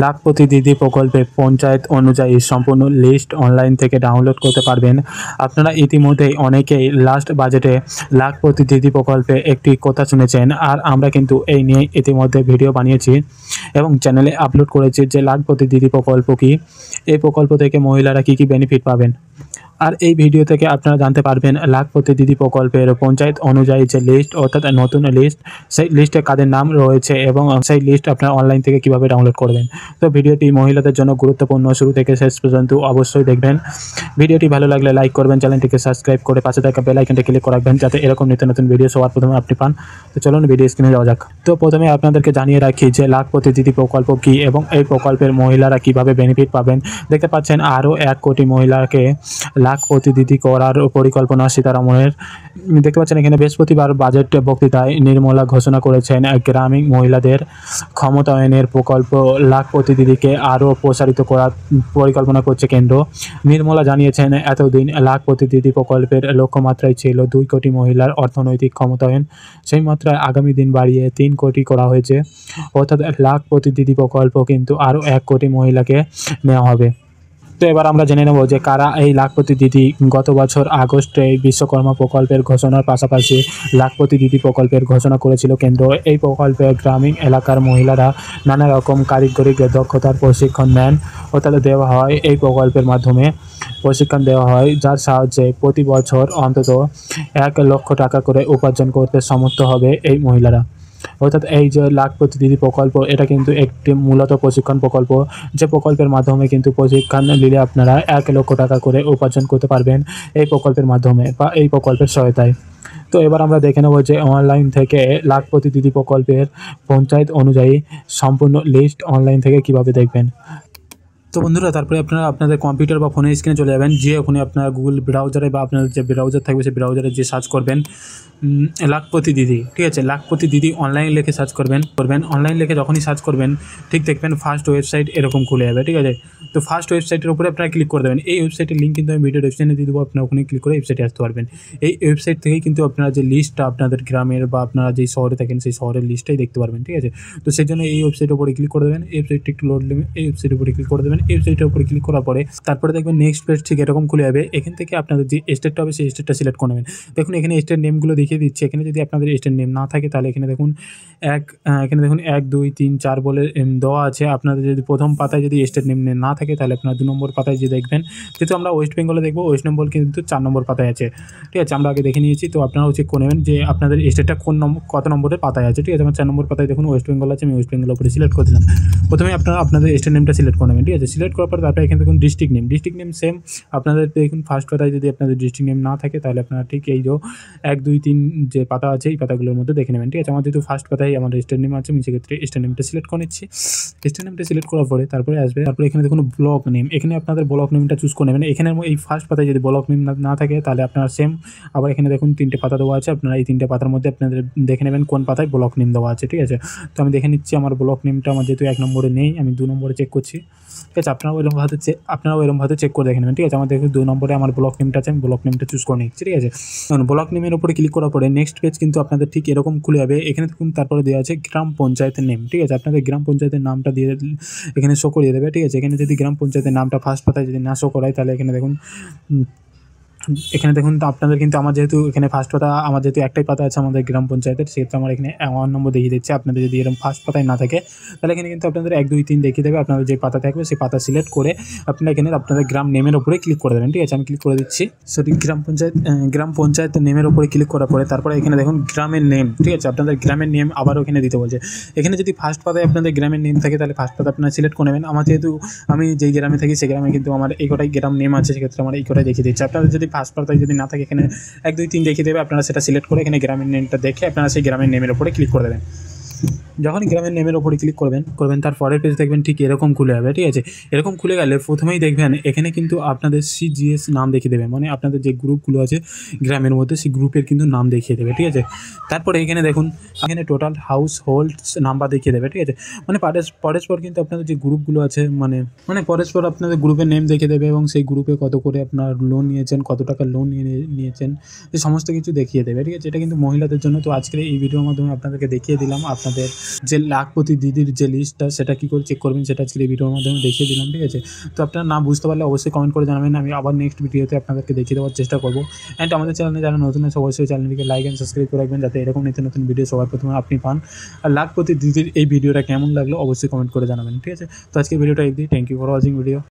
লাখপতি দিদি প্রকল্পে পঞ্চায়েত অনুযায়ী সম্পূর্ণ লিস্ট অনলাইন থেকে ডাউনলোড করতে পারবেন। আপনারা ইতিমধ্যেই অনেকেই লাস্ট বাজেটে লাখপতি দিদি প্রকল্পে একটি কথা শুনেছেন, আর আমরা কিন্তু এই নিয়ে ইতিমধ্যে ভিডিও বানিয়েছি এবং চ্যানেলে আপলোড করেছি যে লাখপতি দিদি প্রকল্প কী, এই প্রকল্প থেকে মহিলারা কী কী বেনিফিট পাবেন। আর এই ভিডিও থেকে আপনারা জানতে পারবেন লাখপতি দিদি প্রকল্পের পঞ্চায়েত অনুযায়ী যে লিস্ট, অর্থাৎ নতুন লিস্ট, সেই লিস্টে কাদের নাম রয়েছে এবং সেই লিস্ট আপনারা অনলাইন থেকে কিভাবে ডাউনলোড করবেন। তো ভিডিওটি মহিলাদের জন্য গুরুত্বপূর্ণ, শুরু থেকে শেষ পর্যন্ত অবশ্যই দেখবেন। ভিডিওটি ভালো লাগলে লাইক করবেন, চ্যানেলটিকে সাবস্ক্রাইব করে পাশে থাকা বেল আইকনটি ক্লিক করে রাখবেন যাতে এরকম নিত্য নতুন ভিডিও সবার প্রথমে আপনি পান। তো চলুন ভিডিও স্ক্রিনে যাওয়া যাক। তো প্রথমে আপনাদেরকে জানিয়ে রাখি যে লাখপতি দিদি প্রকল্প কী এবং এই প্রকল্পের মহিলারা কিভাবে বেনিফিট পাবেন। দেখতে পাচ্ছেন আরও 1 কোটি মহিলাকে লাখপতি দিদি করার পরিকল্পনা সীতারামনের। দেখতে পাচ্ছেন এখানে বৃহস্পতিবার বাজেট বক্তৃতায় নির্মলা ঘোষণা করেছেন গ্রামীণ মহিলাদের ক্ষমতায়নের প্রকল্প লাখপতি দিদিকে আরও প্রসারিত করার পরিকল্পনা করছে কেন্দ্র। নির্মলা জানিয়েছেন এতদিন লাখপতি দিদি প্রকল্পের লক্ষ্যমাত্রাই ছিল 2 কোটি মহিলার অর্থনৈতিক ক্ষমতায়ন, সেই মাত্রায় আগামী দিন বাড়িয়ে 3 কোটি করা হয়েছে। অর্থাৎ লাখপতি দিদি প্রকল্প কিন্তু আরও 1 কোটি মহিলাকে নেওয়া হবে। তো এবার আমরা জেনে নেব যে কারা এই লাখপতি দিদি। গত বছর আগস্টে বিশ্বকর্মা প্রকল্পের ঘোষণার পাশাপাশি লাখপতি দিদি প্রকল্পের ঘোষণা করেছিল কেন্দ্র। এই প্রকল্পে গ্রামীণ এলাকার মহিলারা নানা রকম কারিগরি দক্ষতার প্রশিক্ষণ নেন, অর্থাৎ দেওয়া হয়। এই প্রকল্পের মাধ্যমে প্রশিক্ষণ দেওয়া হয় যার সাহায্যে প্রতি বছর অন্তত 1 লক্ষ টাকা করে উপার্জন করতে সমর্থ হবে এই মহিলারা। অর্থাৎ এই যে লাখপতি দিদি প্রকল্প, এটা কিন্তু একটি মূলত প্রশিক্ষণ প্রকল্প, যে প্রকল্পের মাধ্যমে কিন্তু প্রশিক্ষণ নিলে আপনারা 1 লক্ষ টাকা করে উপার্জন করতে পারবেন এই প্রকল্পের মাধ্যমে বা এই প্রকল্পের সহায়তায়। তো এবার আমরা দেখে নেব যে অনলাইন থেকে লাখপতি দিদি প্রকল্পের পঞ্চায়েত অনুযায়ী সম্পূর্ণ লিস্ট অনলাইন থেকে কিভাবে দেখবেন। তো বন্ধুরা, তারপরে আপনারা আপনাদের কম্পিউটার বা ফোনের স্ক্রিনে চলে যাবেন, যে ওখানে আপনারা গুগল ব্রাউজারে বা আপনাদের যে ব্রাউজার থাকবে সেই ব্রাউজারে যে সার্চ করবেন লাখপতি দিদি, ঠিক আছে, লাখপতি দিদি অনলাইন লিখে সার্চ করবেন। অনলাইন লিখে যখনই সার্চ করবেন ঠিক দেখবেন ফার্স্ট ওয়েবসাইট এরকম খুলে যাবে, ঠিক আছে। তো ফার্স্ট ওয়েবসাইটের উপরে আপনারা ক্লিক করে দেবেন। এই ওয়েবসাইটের লিঙ্ক কিন্তু আমি ভিডিও ডেসক্রিপশনে দিয়ে দেবো, আপনারা ওখানে ক্লিক করে ওয়েবসাইটে আসতে পারবেন। এই ওয়েবসাইট থেকেই কিন্তু আপনারা যে লিস্টটা আপনাদের গ্রামের বা আপনারা যেই শহরে থাকেন সেই শহরের লিস্টটাই দেখতে পারবেন, ঠিক আছে। তো সেই জন্য এই ওয়েবসাইটের উপরে ক্লিক করে দেবেন। এই ওয়েবসাইটটা একটু লোড নেবেন, এই ওয়েবসাইটের উপরে ক্লিক করে দেবেন। এই ওয়েবসাইটের উপরে ক্লিক করার পরে তারপরে দেখবেন নেক্সট পেজ ঠিক এরকম খুলে যাবে। এখান থেকে আপনাদের যে স্টেটটা হবে সেই স্টেটটা সিলেক্ট করে নেবেন। দেখুন এখানে স্টেট নেমগুলো দেখিয়ে দিচ্ছি। এখানে যদি আপনাদের স্টেট নেম না থাকে তাহলে এখানে দেখুন 1 2 3 4 বলে দেওয়া আছে। আপনাদের যদি প্রথম পাতায় যদি স্টেট নেম না থাকে তাহলে আপনারা 2 নম্বর পাতায় যে দেখবেন, যেহেতু আমরা ওয়েস্ট বেঙ্গলে দেখবো, ওয়েস্ট বেঙ্গল কিন্তু 4 নম্বর পাতায় আছে, ঠিক আছে। আমরা আগে দেখে নিয়েছি, তো আপনারাও চেক করে নেবেন যে আপনাদের স্টেটটা কত নম্বরের পাতায় আছে, ঠিক আছে। আমার 4 নম্বর পাতায় দেখুন ওয়েস্ট বেঙ্গল আছে, আমি ওয়েস্ট বেঙ্গল উপরে সিলেক্ট করে দিলাম। প্রথমে আপনারা আপনাদের স্টেট নেমটা সিলেক্ট করে নেবেন, ঠিক আছে। সিলেক্ট করার পর তারপরে এখানে দেখুন ডিস্ট্রিক্ট নেম সেম আপনাদের দেখুন ফার্স্ট পাতায় যদি আপনাদের ডিস্ট্রিক্ট নেম না থাকে তাহলে আপনারা ঠিক এই যে 1 2 3 যে পাতা আছে এই পাতাগুলোর মধ্যে দেখে নেবেন, ঠিক আছে। আমার যেহেতু ফার্স্ট পাতায় আমার স্টেট নেম আছে, আমি সেক্ষেত্রে স্টেট নেমটা সিলেক্ট করে নিচ্ছি। স্টেট নেমটা সিলেক্ট করার পরে তারপরে আসবে, তারপরে এখানে দেখুন ব্লক নেম, এখানে আপনাদের ব্লক নেমটা চুজ করে নেবেন। এখানে এই ফার্স্ট পাতায় যদি ব্লক নেম না থাকে তাহলে আপনারা সেম আবার এখানে দেখুন 3টে পাতা দেওয়া আছে, আপনারা এই 3টে পাতার মধ্যে আপনাদের দেখে নেবেন কোন পাতায় ব্লক নেম দেওয়া আছে, ঠিক আছে। তো আমি দেখে নিচ্ছি আমার ব্লক নেমটা আমার যেহেতু 1 নম্বরে নেই, আমি 2 নম্বরে চেক করছি, ঠিক আছে। আপনারাও এরকমভাবে চেক করে দেখে নেবেন, ঠিক আছে। আমার দেখুন 2 নম্বরে আমার ব্লক নেমটা আছে, আমি ব্লক নেমটা চুজ করে নিচ্ছি, ঠিক আছে। ব্লক নেমের উপরে ক্লিক করার পরে নেক্সট পেজ কিন্তু আপনাদের ঠিক এরকম খুলে যাবে। এখানে দেখুন তারপরে দেওয়া আছে গ্রাম পঞ্চায়েতের নেম, ঠিক আছে। আপনাদের গ্রাম পঞ্চায়েতের নামটা দিয়ে এখানে শো করিয়ে দেবে, ঠিক আছে। এখানে যদি গ্রাম পঞ্চায়েতের নামটা ফার্স্ট পাতায় যদি না শো করায় তাহলে এখানে দেখুন তো আপনাদের কিন্তু আমার যেহেতু এখানে ফার্স্ট পাতা, আমার যেহেতু একটাই পাতা আছে আমাদের গ্রাম পঞ্চায়েতের, সেক্ষেত্রে আমার এখানে 1 নম্বর দেখিয়ে দিচ্ছে। আপনাদের যদি এরকম ফার্স্ট পাতায় না থাকে তাহলে এখানে কিন্তু আপনাদের 1 2 3 দেখিয়ে দেবে। আপনাদের যে পাতা থাকবে সেই পাতা সিলেক্ট করে আপনারা এখানে আপনাদের গ্রাম নেমের উপরে ক্লিক করে দেবেন, ঠিক আছে। আমি ক্লিক করে দিচ্ছি। সঠিক গ্রাম পঞ্চায়েত নেমের উপরে ক্লিক করার পরে তারপরে এখানে দেখুন গ্রামের নেম, ঠিক আছে। আপনাদের গ্রামের নেম আবারও এখানে দিতে বলছে। এখানে যদি ফার্স্ট পাতায় আপনাদের গ্রামের নেম থাকে তাহলে ফার্স্ট পাতা আপনারা সিলেক্ট করে নেবেন। আমার যেহেতু আমি যেই গ্রামে থাকি সেই গ্রামে কিন্তু আমার এই কটাই গ্রাম নেম আছে, সেক্ষেত্রে আমার এই কটাই দেখিয়ে দিচ্ছে। আপনাদের যদি ফার্স্ট পাতায় যদি না থাকে এখানে 1 2 3 দেখিয়ে দেবে, আপনারা সেটা সিলেক্ট করে এখানে গ্রামের নেমটা দেখে আপনারা সেই গ্রামের নেমের উপরে ক্লিক করে দেবেন। যখনই গ্রামের নেমের ওপরে ক্লিক করবেন তার পরের পেজ দেখবেন ঠিক এরকম খুলে যাবে, ঠিক আছে। এরকম খুলে গেলে প্রথমেই দেখবেন এখানে কিন্তু আপনাদের CGS নাম দেখিয়ে দেবে, মানে আপনাদের যে গ্রুপগুলো আছে গ্রামের মধ্যে সেই গ্রুপের কিন্তু নাম দেখিয়ে দেবে, ঠিক আছে। তারপরে এখানে দেখুন এখানে টোটাল হাউস হোল্ডস নাম্বার দেখিয়ে দেবে, ঠিক আছে। মানে পরস্পর কিন্তু আপনাদের যে গ্রুপগুলো আছে মানে পরস্পর আপনাদের গ্রুপের নেম দেখিয়ে দেবে এবং সেই গ্রুপে কত করে আপনার লোন নিয়েছেন, কত টাকা লোন নিয়েছেন, এই সমস্ত কিছু দেখিয়ে দেবে, ঠিক আছে। এটা কিন্তু মহিলাদের জন্য। তো আজকের এই ভিডিওর মাধ্যমে আপনাদেরকে দেখিয়ে দিলাম আপনাদের আপনাদের যে লাখপতি দিদির যে লিস্টটা সেটা কী করে চেক করবেন সেটা আজকে এই ভিডিওর মাধ্যমে দেখিয়ে দিলাম, ঠিক আছে। তো আপনারা না বুঝতে পারলে অবশ্যই কমেন্ট করে জানাবেন, আমি আবার নেক্সট ভিডিওতে আপনাদেরকে দেখিয়ে দেওয়ার চেষ্টা করবো। অ্যান্ড আমাদের চ্যানেলে যারা নতুন আছে অবশ্যই চ্যানেলটিকে লাইক অ্যান্ড সাবস্ক্রাইব করে রাখবেন, যাতে এরকম নিত্য নতুন ভিডিও সবার প্রথমে আপনি পান। আর লাখপতি দিদির এই ভিডিওটা কেমন লাগলো অবশ্যই কমেন্ট করে জানাবেন, ঠিক আছে। তো আজকে ভিডিওটা এই দিই, thank you for watching video.